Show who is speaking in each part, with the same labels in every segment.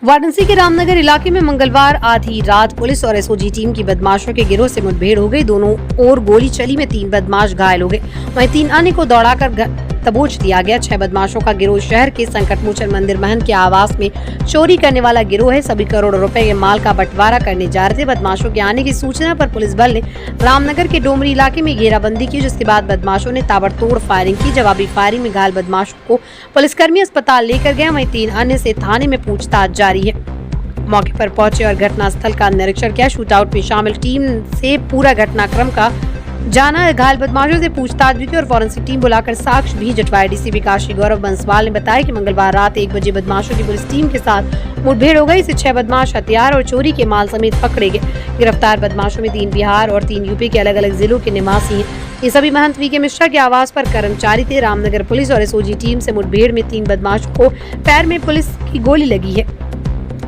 Speaker 1: वाराणसी के रामनगर इलाके में मंगलवार आधी रात पुलिस और एसओजी टीम की बदमाशों के गिरोह से मुठभेड़ हो गई। दोनों ओर गोली चली में 3 बदमाश घायल हो गए, वहीं 3 अन्य को दौड़ाकर दबोच दिया गया। 6 बदमाशों का गिरोह शहर के संकटमोचन मंदिर महंत के आवास में चोरी करने वाला गिरोह है। सभी करोड़ों रुपए के माल का बंटवारा करने जा रहे थे। बदमाशों के आने की सूचना पर पुलिस बल ने रामनगर के डोमरी इलाके में घेराबंदी की, जिसके बाद बदमाशों ने ताबड़तोड़ फायरिंग की। जवाबी फायरिंग में घायल बदमाशों को पुलिसकर्मी अस्पताल लेकर गए, वहीं 3 अन्य से थाने में पूछताछ जारी है। मौके पर पहुंचे और घटनास्थल का निरीक्षण किया। शूटआउट में शामिल टीम से पूरा घटनाक्रम का जाना, घायल बदमाशों से पूछताछ भी की और फॉरेंसिक टीम बुलाकर साक्ष्य भी जुटवाए। डीसीपी काशी गौरव बंसवाल ने बताया कि मंगलवार रात 1 बजे बदमाशों की पुलिस टीम के साथ मुठभेड़ हो गई। इसे 6 बदमाश हथियार और चोरी के माल समेत पकड़े गए। गिरफ्तार बदमाशों में 3 बिहार और 3 यूपी के अलग अलग जिलों के निवासी हैं। ये सभी महंत वी के मिश्रा के आवास पर कर्मचारी थे। रामनगर पुलिस और एसओजी टीम से मुठभेड़ में 3 बदमाशों को पैर में पुलिस की गोली लगी है,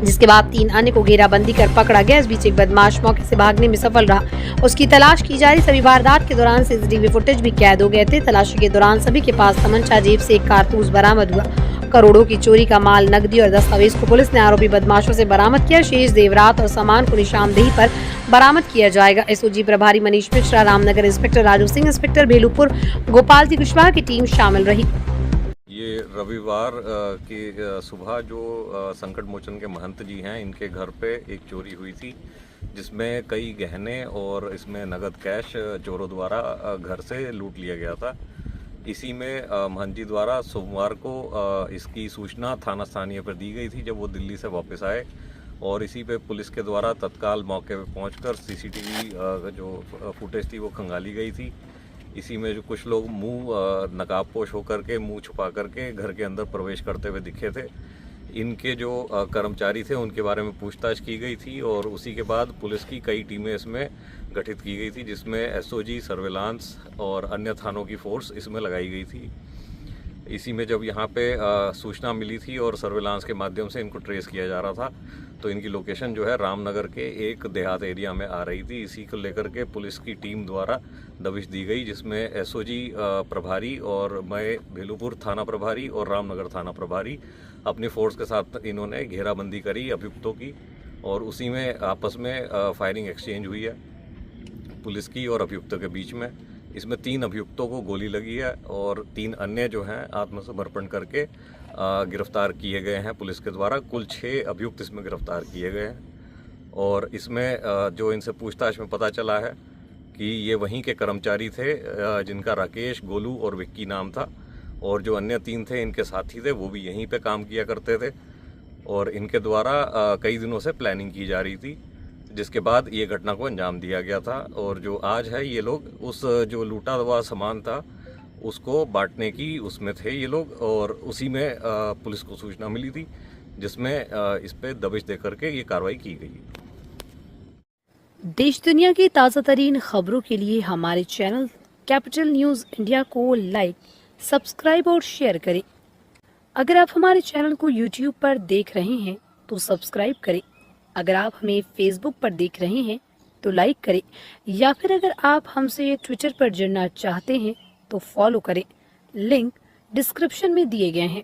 Speaker 1: जिसके बाद 3 अन्य को घेराबंदी कर पकड़ा गया। इस बीच एक बदमाश मौके से भागने में सफल रहा, उसकी तलाश की जा रही। सभी वारदात के दौरान सीसीटीवी फुटेज भी कैद हो गए थे। तलाशी के दौरान सभी के पास तमंचा, जेब से एक कारतूस बरामद हुआ। करोड़ों की चोरी का माल, नकदी और दस्तावेज को पुलिस ने आरोपी बदमाशों से बरामद किया। शेष जेवरात और सामान को निशानदेही पर बरामद किया जाएगा। एसओजी प्रभारी मनीष मिश्रा, रामनगर इंस्पेक्टर राजू सिंह, इंस्पेक्टर भेलूपुर गोपाल जी कुशवाहा की टीम शामिल रही।
Speaker 2: ये रविवार की सुबह जो संकट मोचन के महंत जी हैं, इनके घर पे एक चोरी हुई थी, जिसमें कई गहने और इसमें नगद कैश चोरों द्वारा घर से लूट लिया गया था। इसी में महंत जी द्वारा सोमवार को इसकी सूचना थाना स्थानीय पर दी गई थी, जब वो दिल्ली से वापस आए, और इसी पे पुलिस के द्वारा तत्काल मौके पे पहुंचकर सीसीटीवी जो फुटेज थी वो खंगाली गई थी। इसी में जो कुछ लोग मुंह नकाबपोश होकर के, मुंह छुपा करके घर के अंदर प्रवेश करते हुए दिखे थे। इनके जो कर्मचारी थे उनके बारे में पूछताछ की गई थी, और उसी के बाद पुलिस की कई टीमें इसमें गठित की गई थी, जिसमें एसओजी, सर्विलांस और अन्य थानों की फोर्स इसमें लगाई गई थी। इसी में जब यहाँ पे सूचना मिली थी और सर्विलांस के माध्यम से इनको ट्रेस किया जा रहा था, तो इनकी लोकेशन जो है रामनगर के एक देहात एरिया में आ रही थी। इसी को लेकर के पुलिस की टीम द्वारा दबिश दी गई, जिसमें एसओजी प्रभारी और मैं भेलूपुर थाना प्रभारी और रामनगर थाना प्रभारी अपनी फोर्स के साथ इन्होंने घेराबंदी करी अभियुक्तों की, और उसी में आपस में फायरिंग एक्सचेंज हुई है पुलिस की और अभियुक्तों के बीच में। इसमें 3 अभियुक्तों को गोली लगी है और 3 अन्य जो हैं आत्मसमर्पण करके गिरफ्तार किए गए हैं पुलिस के द्वारा। कुल 6 अभियुक्त इसमें गिरफ्तार किए गए हैं, और इसमें जो इनसे पूछताछ में पता चला है कि ये वहीं के कर्मचारी थे, जिनका राकेश, गोलू और विक्की नाम था, और जो अन्य 3 थे इनके साथी थे, वो भी यहीं पे काम किया करते थे, और इनके द्वारा कई दिनों से प्लानिंग की जा रही थी, जिसके बाद ये घटना को अंजाम दिया गया था। और जो आज है, ये लोग उस जो लूटा हुआ सामान था उसको बांटने की उसमें थे ये लोग, और उसी में पुलिस को सूचना मिली थी, जिसमें इस पे दबिश दे करके ये कार्रवाई की गई।
Speaker 1: देश दुनिया की ताज़ा तरीन खबरों के लिए हमारे चैनल कैपिटल न्यूज़ इंडिया को लाइक, सब्सक्राइब और शेयर करें। अगर आप हमारे चैनल को यूट्यूब पर देख रहे हैं तो सब्सक्राइब करें। अगर आप हमें फेसबुक पर देख रहे हैं तो लाइक करें, या फिर अगर आप हमसे ट्विटर पर जुड़ना चाहते हैं तो फॉलो करें। लिंक डिस्क्रिप्शन में दिए गए हैं।